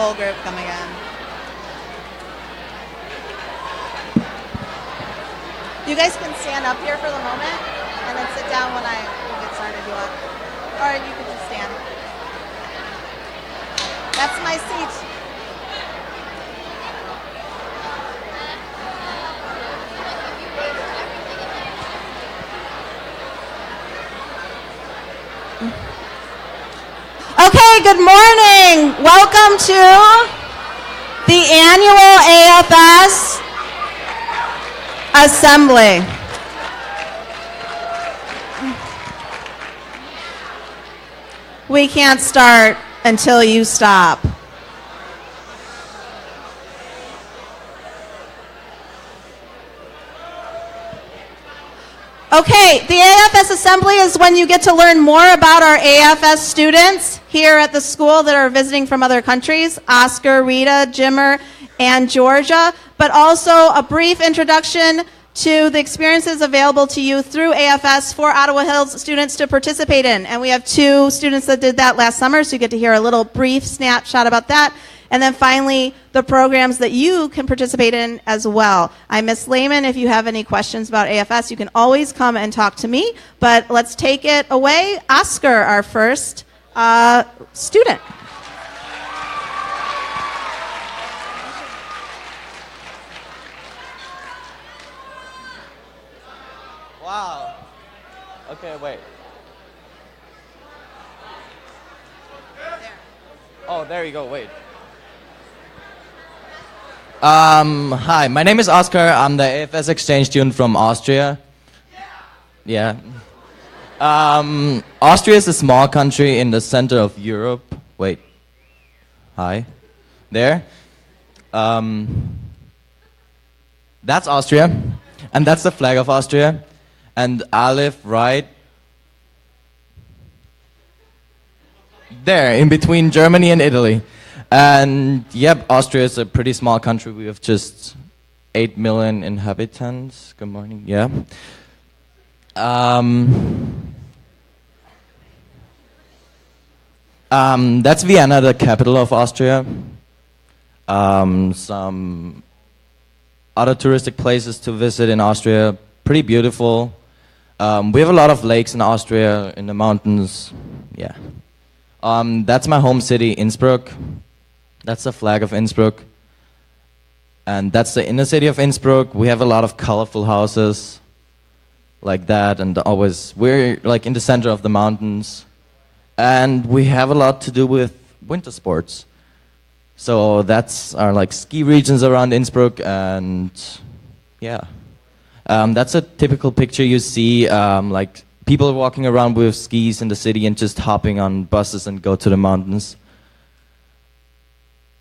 full group coming in. You guys can stand up here for the moment and then sit down when I get started if you want. Or you can just stand. That's my seat. Okay, good morning. Welcome to the annual AFS Assembly. We can't start until you stop. Okay, the AFS Assembly is when you get to learn more about our AFS students here at the school that are visiting from other countries, Oscar, Rita, Jimmer, and Georgia, but also a brief introduction to the experiences available to you through AFS for Ottawa Hills students to participate in. And we have 2 students that did that last summer, so you get to hear a little brief snapshot about that. And then finally, the programs that you can participate in as well. I'm Miss Lehman. If you have any questions about AFS, you can always come and talk to me. But let's take it away. Oscar, our first student. Wow. Okay, wait. Oh, there you go, wait. Hi, my name is Oscar. I'm the AFS exchange student from Austria. Yeah. Austria is a small country in the center of Europe. Wait. Hi. There. That's Austria. And that's the flag of Austria. And I live right there, in between Germany and Italy. And yep, Austria is a pretty small country. We have just 8 million inhabitants. Good morning. Yeah. That's Vienna, the capital of Austria. Some other touristic places to visit in Austria. Pretty beautiful. We have a lot of lakes in Austria, in the mountains. Yeah. That's my home city, Innsbruck. That's the flag of Innsbruck. And that's the inner city of Innsbruck. We have a lot of colorful houses like that, and we're like in the center of the mountains. And we have a lot to do with winter sports. So that's our like ski regions around Innsbruck, and yeah. That's a typical picture you see, like people walking around with skis in the city and just hopping on buses and go to the mountains.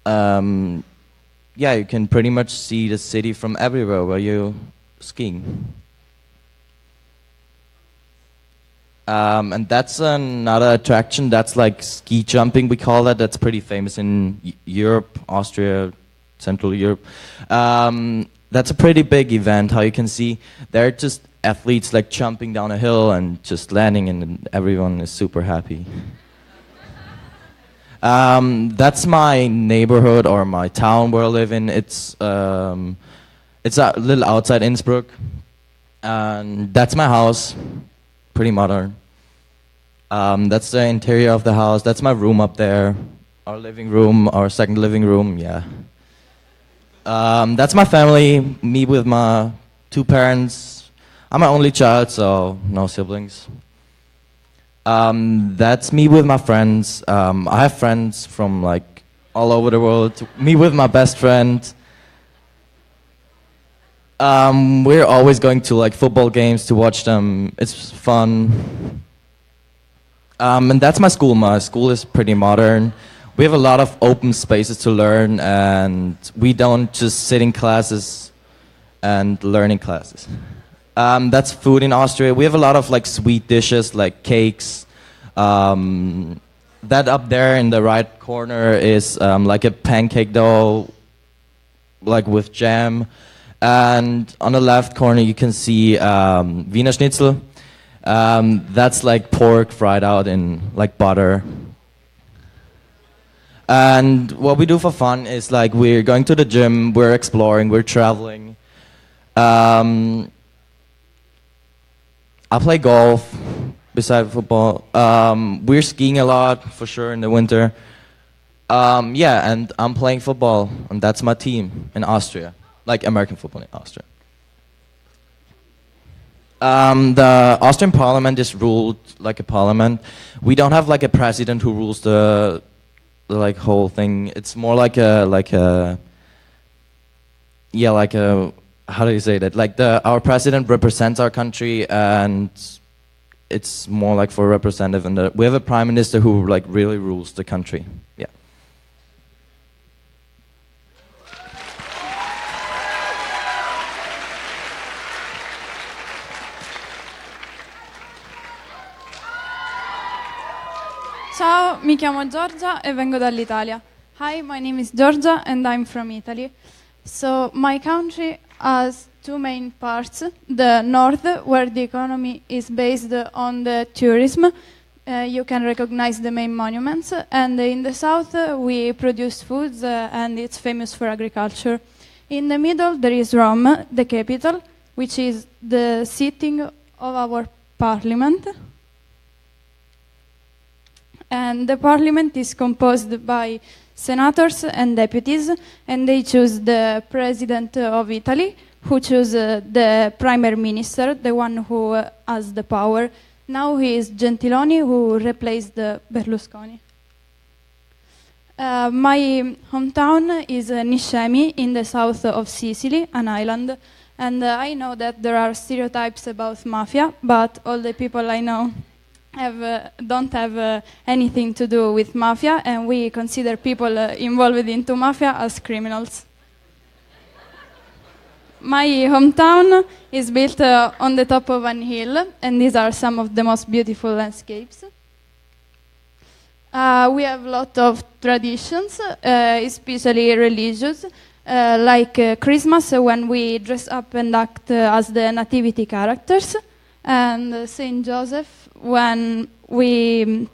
Yeah, you can pretty much see the city from everywhere where you're skiing. And that's another attraction. That's like ski jumping, we call that. That's pretty famous in Europe, Austria, Central Europe. That's a pretty big event. How you can see, they're just athletes like jumping down a hill and just landing, and everyone is super happy. That's my neighborhood or my town where I live in. It's a little outside Innsbruck, and that's my house. Pretty modern. That's the interior of the house. That's my room up there. Our living room, our second living room. Yeah. That's my family. Me with my 2 parents. I'm my only child, so no siblings. That's me with my friends. I have friends from like all over the world. Me with my best friend. We're always going to like football games to watch them. It's fun. And that's my school. My school is pretty modern. We have a lot of open spaces to learn, and we don't just sit in classes and learn in classes. That's food in Austria. We have a lot of like sweet dishes, like cakes. That up there in the right corner is like a pancake dough, like with jam. And on the left corner you can see Wiener Schnitzel. That's like pork fried out in like butter. And what we do for fun is like we're going to the gym, we're exploring, we're traveling. I play golf beside football. We're skiing a lot for sure in the winter. Yeah, and I'm playing football, and that's my team in Austria, like American football in Austria. The Austrian parliament is ruled like a parliament. We don't have like a president who rules the like whole thing. It's more like a yeah, like a, how do you say that? Like our president represents our country, and it's more like for a representative. And we have a prime minister who like really rules the country. Yeah. Ciao, mi chiamo Giorgia e vengo dall'Italia. Hi, my name is Giorgia and I'm from Italy. So my country has two main parts. The north, where the economy is based on the tourism. You can recognize the main monuments. And in the south, we produce foods and it's famous for agriculture. In the middle, there is Rome, the capital, which is the sitting of our parliament. And the parliament is composed by senators and deputies, and they choose the president of Italy, who chooses the prime minister, the one who has the power. Now he is Gentiloni, who replaced Berlusconi. My hometown is Niscemi, in the south of Sicily, an island. And I know that there are stereotypes about mafia, but all the people I know don't have anything to do with mafia, and we consider people involved into mafia as criminals. My hometown is built on the top of an hill, and these are some of the most beautiful landscapes. We have a lot of traditions, especially religious, like Christmas, when we dress up and act as the nativity characters, and Saint Joseph, when we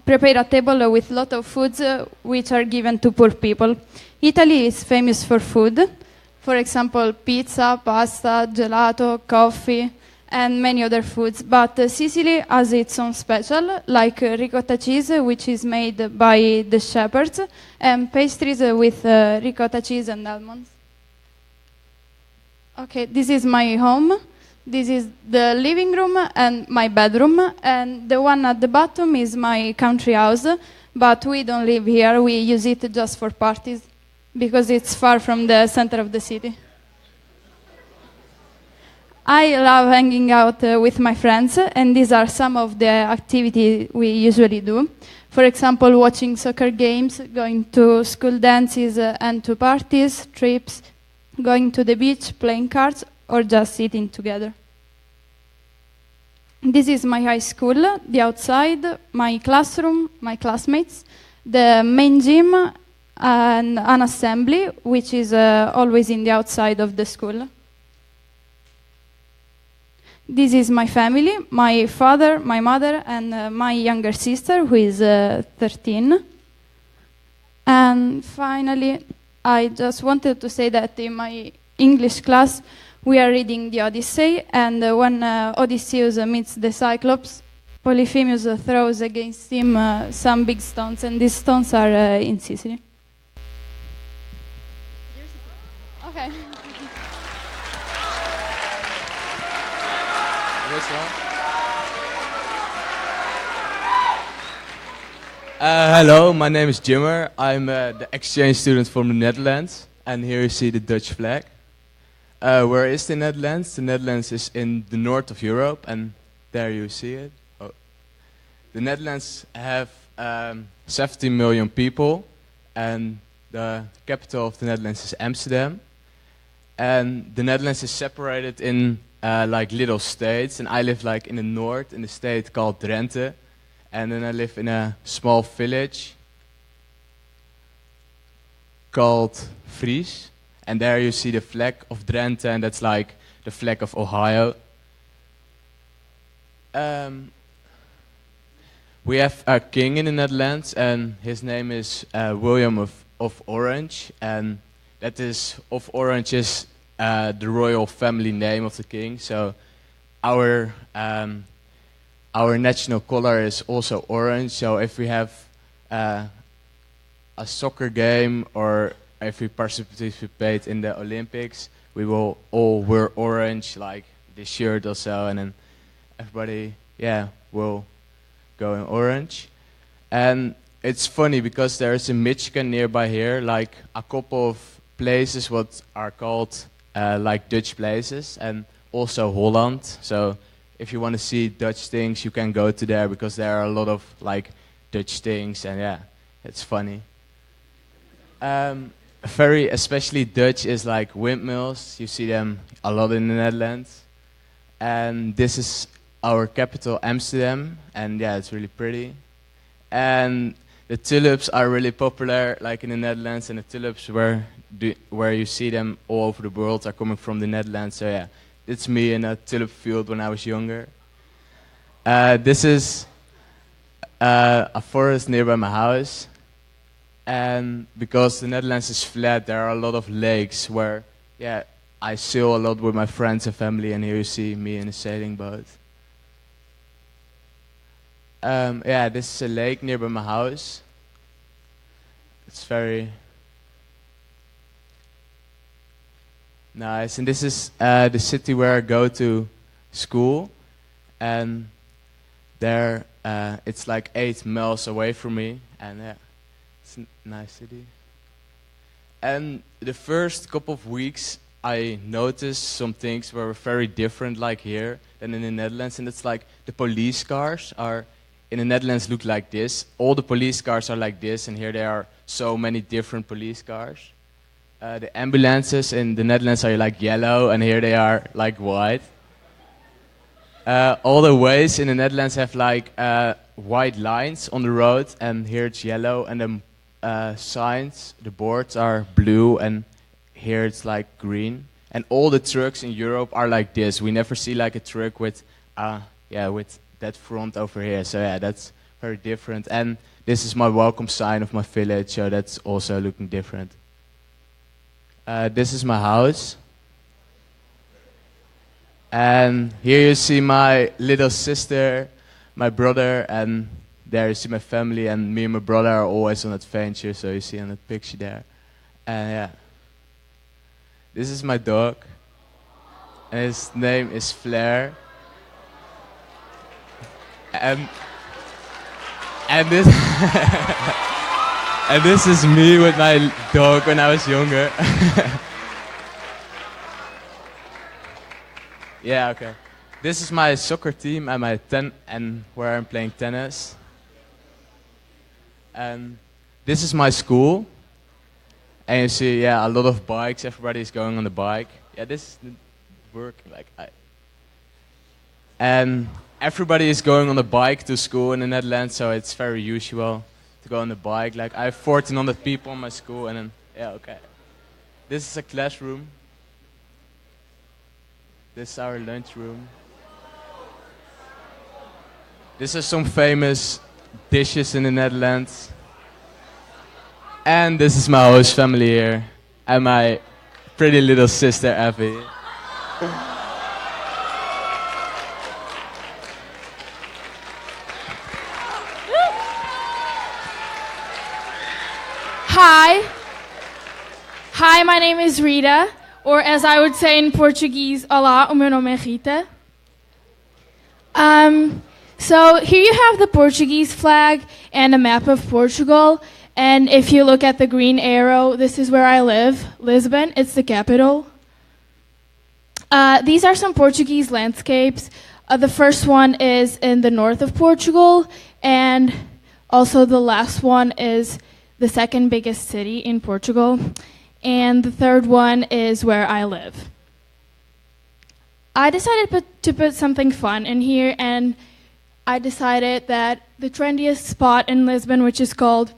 prepare a table with a lot of foods which are given to poor people. Italy is famous for food. For example, pizza, pasta, gelato, coffee, and many other foods. But Sicily has its own special, like ricotta cheese, which is made by the shepherds, and pastries with ricotta cheese and almonds. Okay, this is my home. This is the living room and my bedroom, and the one at the bottom is my country house, but we don't live here, we use it just for parties, because it's far from the center of the city. I love hanging out with my friends, and these are some of the activities we usually do. For example, watching soccer games, going to school dances and to parties, trips, going to the beach, playing cards, or just sitting together. This is my high school, the outside, my classroom, my classmates, the main gym, and an assembly, which is always in the outside of the school. This is my family, my father, my mother, and my younger sister, who is 13. And finally, I just wanted to say that in my English class, we are reading the Odyssey, and when Odysseus meets the Cyclops, Polyphemus throws against him some big stones, and these stones are in Sicily. Okay. Hello, my name is Jimmer. I'm the exchange student from the Netherlands, and here you see the Dutch flag. Where is the Netherlands? The Netherlands is in the north of Europe, and there you see it. Oh. The Netherlands have 70 million people, and the capital of the Netherlands is Amsterdam. And the Netherlands is separated in like little states, and I live like in the north in a state called Drenthe, and then I live in a small village called Fries. And there you see the flag of Drenthe, and that's like the flag of Ohio. we have a king in the Netherlands, and his name is William of Orange, and that is of Orange is the royal family name of the king. So our national color is also orange. So if we have a soccer game or if we participate in the Olympics, we will all wear orange, like this shirt or so, and then everybody, will go in orange. And it's funny because there's in Michigan nearby here, like a couple of places what are called like Dutch places, and also Holland. So if you want to see Dutch things, you can go to there because there are a lot of like Dutch things, and it's funny. Very especially Dutch is like windmills. You see them a lot in the Netherlands. And this is our capital, Amsterdam, and it's really pretty. And the tulips are really popular, like in the Netherlands, and the tulips where you see them all over the world are coming from the Netherlands. So it's me in a tulip field when I was younger. This is a forest nearby my house. And because the Netherlands is flat, there are a lot of lakes where, I sail a lot with my friends and family, and here you see me in a sailing boat. This is a lake nearby my house. It's very nice, and this is the city where I go to school, and there it's like 8 miles away from me, and it's a nice city. And the first couple of weeks I noticed some things were very different, like here, than in the Netherlands, and it's like the police cars are in the Netherlands look like this. All the police cars are like this, and here there are so many different police cars. The ambulances in the Netherlands are like yellow, and here they are like white. All the ways in the Netherlands have like white lines on the road, and here it's yellow, and the signs, the boards are blue, and here it's like green. And all the trucks in Europe are like this. We never see like a truck with with that front over here. So that's very different. And this is my welcome sign of my village, so that's also looking different. This is my house. And here you see my little sister, my brother, and there you see my family, and me and my brother are always on adventure, so you see on the picture there. And this is my dog, and his name is Flair. And this and this is me with my dog when I was younger. Okay. This is my soccer team and where I'm playing tennis. And this is my school. And you see, a lot of bikes. Everybody's going on the bike. This is working and everybody is going on the bike to school in the Netherlands, so it's very usual to go on the bike. Like I have 1,400 people in my school, and then okay. This is a classroom. This is our lunchroom. This is some famous dishes in the Netherlands. And this is my host family here, and my pretty little sister Effie. Hi, my name is Rita, or as I would say in Portuguese, olá, o meu nome é Rita. So here you have the Portuguese flag and a map of Portugal, and if you look at the green arrow, this is where I live, Lisbon, it's the capital. These are some Portuguese landscapes. The first one is in the north of Portugal, and also the last one is the second biggest city in Portugal, and the third one is where I live. I decided to put something fun in here, and I decided that the trendiest spot in Lisbon, which is called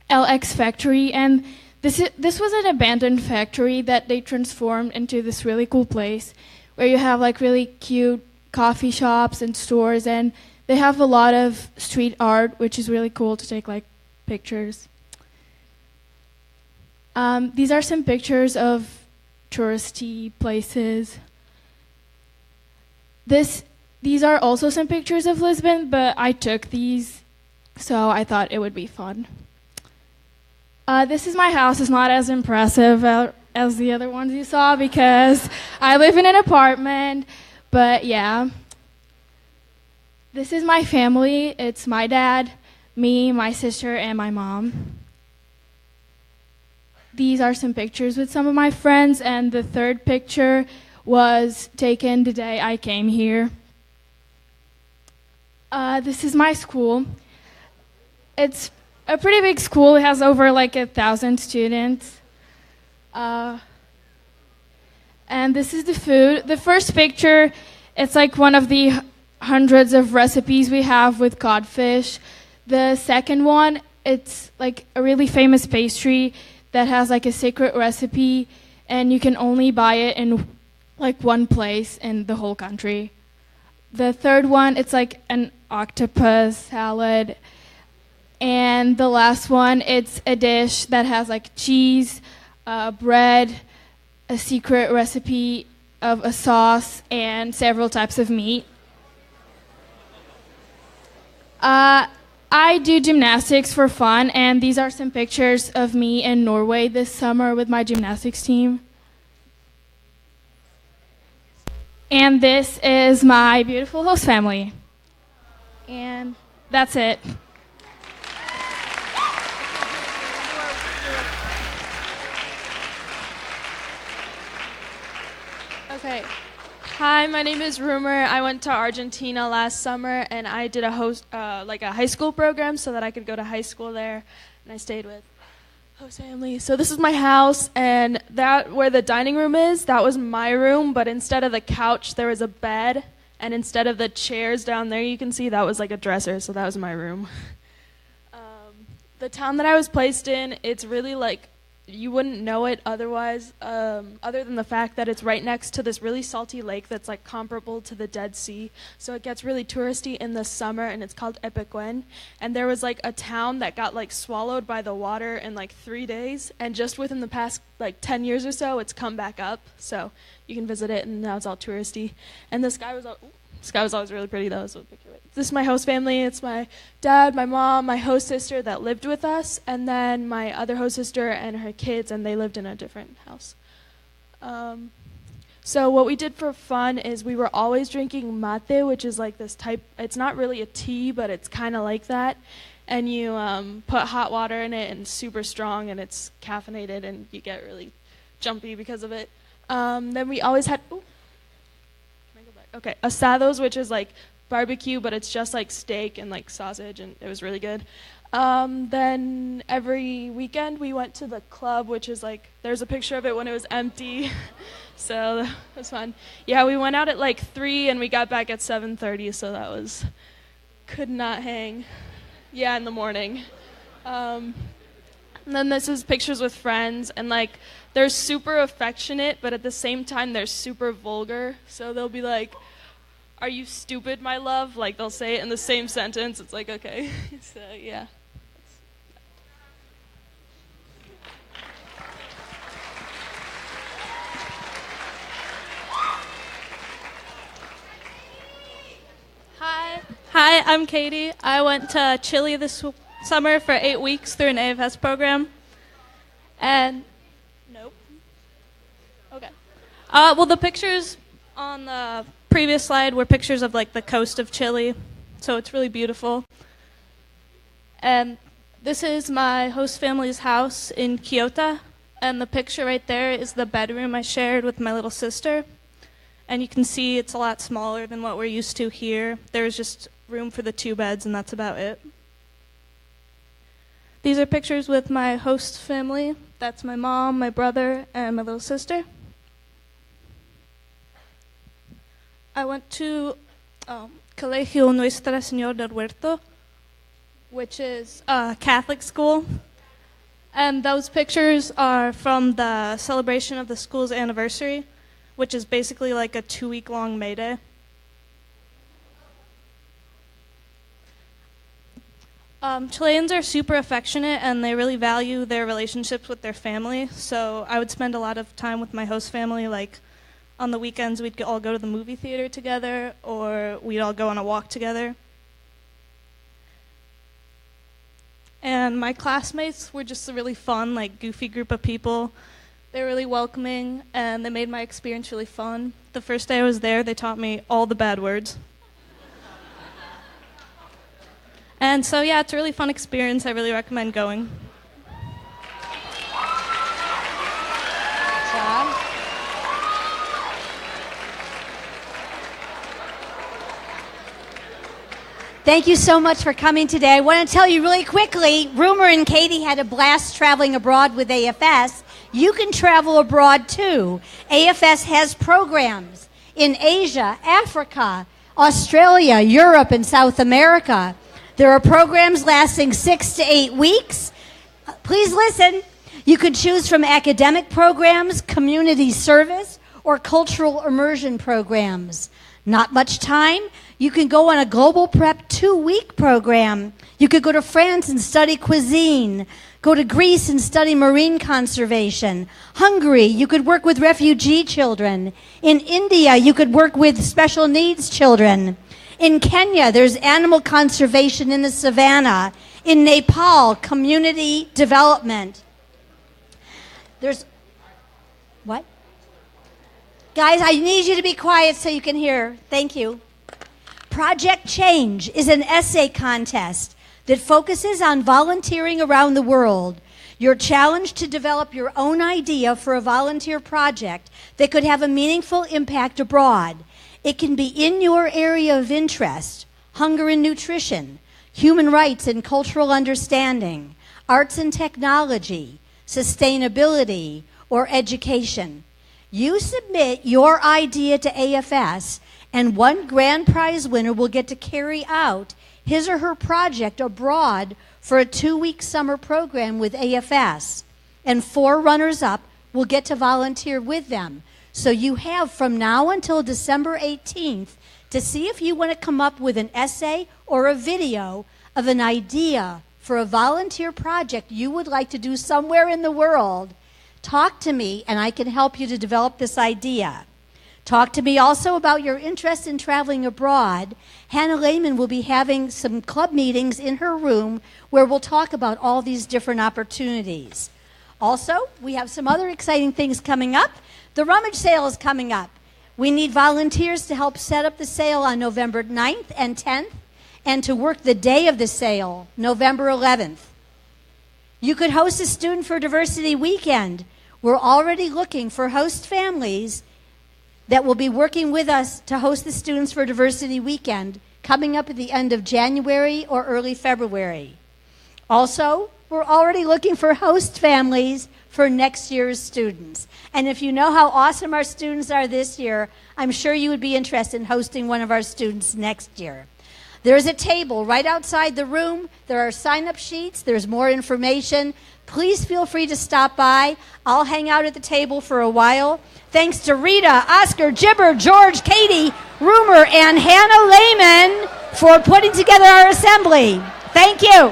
LX Factory, and this was an abandoned factory that they transformed into this really cool place where you have like really cute coffee shops and stores, and They have a lot of street art, which is really cool to take like pictures. These are some pictures of touristy places. These are also some pictures of Lisbon, but I took these, so I thought it would be fun. This is my house. It's not as impressive as the other ones you saw because I live in an apartment, but yeah. This is my family. It's my dad, me, my sister, and my mom. These are some pictures with some of my friends, and the third picture was taken the day I came here. This is my school. It's a pretty big school. It has over like 1,000 students. And this is the food. The first picture, it's like one of the hundreds of recipes we have with codfish. The second one, it's like a really famous pastry that has like a secret recipe, and you can only buy it in like one place in the whole country. The third one, it's like an octopus salad. And the last one, it's a dish that has like cheese, bread, a secret recipe of a sauce, and several types of meat. I do gymnastics for fun, and these are some pictures of me in Norway this summer with my gymnastics team. And this is my beautiful host family. And that's it. Okay. Hi, my name is Rumer. I went to Argentina last summer, and I did a high school program so that I could go to high school there, and I stayed with host family. So this is my house, and that where the dining room is, that was my room, but instead of the couch, there was a bed, and instead of the chairs down there, you can see that was like a dresser, so that was my room. The town that I was placed in, it's really like you wouldn't know it otherwise, other than the fact that it's right next to this really salty lake that's like comparable to the Dead Sea. So it gets really touristy in the summer, and it's called Epecuén. And there was like a town that got like swallowed by the water in like 3 days, and just within the past like 10 years or so, it's come back up. So you can visit it, and now it's all touristy. And the sky was always really pretty though. So this is my host family. It's my dad, my mom, my host sister that lived with us, and then my other host sister and her kids, and they lived in a different house. So what we did for fun is we were always drinking mate, which is like this type, it's not really a tea, but it's kind of like that. And you put hot water in it, and it's super strong, and it's caffeinated, and you get really jumpy because of it. Then we always had, asados, which is like barbecue, but it's just like steak and like sausage, and it was really good. Then every weekend we went to the club, which is like, there's a picture of it when it was empty. So that was fun. Yeah, we went out at like 3 and we got back at 7:30, so that was, could not hang. Yeah, in the morning. And then this is pictures with friends, and like they're super affectionate, but at the same time they're super vulgar. So they'll be like, "Are you stupid, my love?" Like they'll say it in the same sentence. It's like, okay. So yeah. Hi, I'm Katie. I went to Chile this summer for 8 weeks through an AFS program. And, nope. Okay. Well, the pictures on the previous slide were pictures of like the coast of Chile. So it's really beautiful. And this is my host family's house in Kyoto. And the picture right there is the bedroom I shared with my little sister. And you can see it's a lot smaller than what we're used to here. There's just room for the 2 beds, and that's about it. These are pictures with my host family. That's my mom, my brother, and my little sister. I went to Colegio Nuestra Señora del Huerto, which is a Catholic school. And those pictures are from the celebration of the school's anniversary, which is basically like a 2-week-long May Day. Chileans are super affectionate and they really value their relationships with their family. So I would spend a lot of time with my host family. Like on the weekends, we'd all go to the movie theater together, or we'd all go on a walk together. And my classmates were just a really fun, like goofy group of people. They were really welcoming and they made my experience really fun. The first day I was there, they taught me all the bad words. And so, yeah, it's a really fun experience. I really recommend going. Thank you so much for coming today. I want to tell you really quickly, Rumor and Katie had a blast traveling abroad with AFS. You can travel abroad too. AFS has programs in Asia, Africa, Australia, Europe, and South America. There are programs lasting 6 to 8 weeks. Please listen. You could choose from academic programs, community service, or cultural immersion programs. Not much time. You can go on a global prep 2-week program. You could go to France and study cuisine. Go to Greece and study marine conservation. Hungary, you could work with refugee children. In India, you could work with special needs children. In Kenya, there's animal conservation in the savannah. In Nepal, community development. There's, what? Guys, I need you to be quiet so you can hear. Thank you. Project Change is an essay contest that focuses on volunteering around the world. You're challenged to develop your own idea for a volunteer project that could have a meaningful impact abroad. It can be in your area of interest: hunger and nutrition, human rights and cultural understanding, arts and technology, sustainability, or education. You submit your idea to AFS, and one grand prize winner will get to carry out his or her project abroad for a 2-week summer program with AFS. And 4 runners-up will get to volunteer with them. So you have from now until December 18th to see if you want to come up with an essay or a video of an idea for a volunteer project you would like to do somewhere in the world. Talk to me and I can help you to develop this idea. Talk to me also about your interest in traveling abroad. Hannah Lehman will be having some club meetings in her room where we'll talk about all these different opportunities. Also, we have some other exciting things coming up. The rummage sale is coming up. We need volunteers to help set up the sale on November 9th and 10th and to work the day of the sale, November 11th. You could host a Student for Diversity weekend. We're already looking for host families that will be working with us to host the Students for Diversity weekend coming up at the end of January or early February. Also, we're already looking for host families for next year's students. And if you know how awesome our students are this year, I'm sure you would be interested in hosting one of our students next year. There's a table right outside the room. There are sign-up sheets. There's more information. Please feel free to stop by. I'll hang out at the table for a while. Thanks to Rita, Oscar, Gibber, George, Katie, Rumor, and Hannah Lehman for putting together our assembly. Thank you.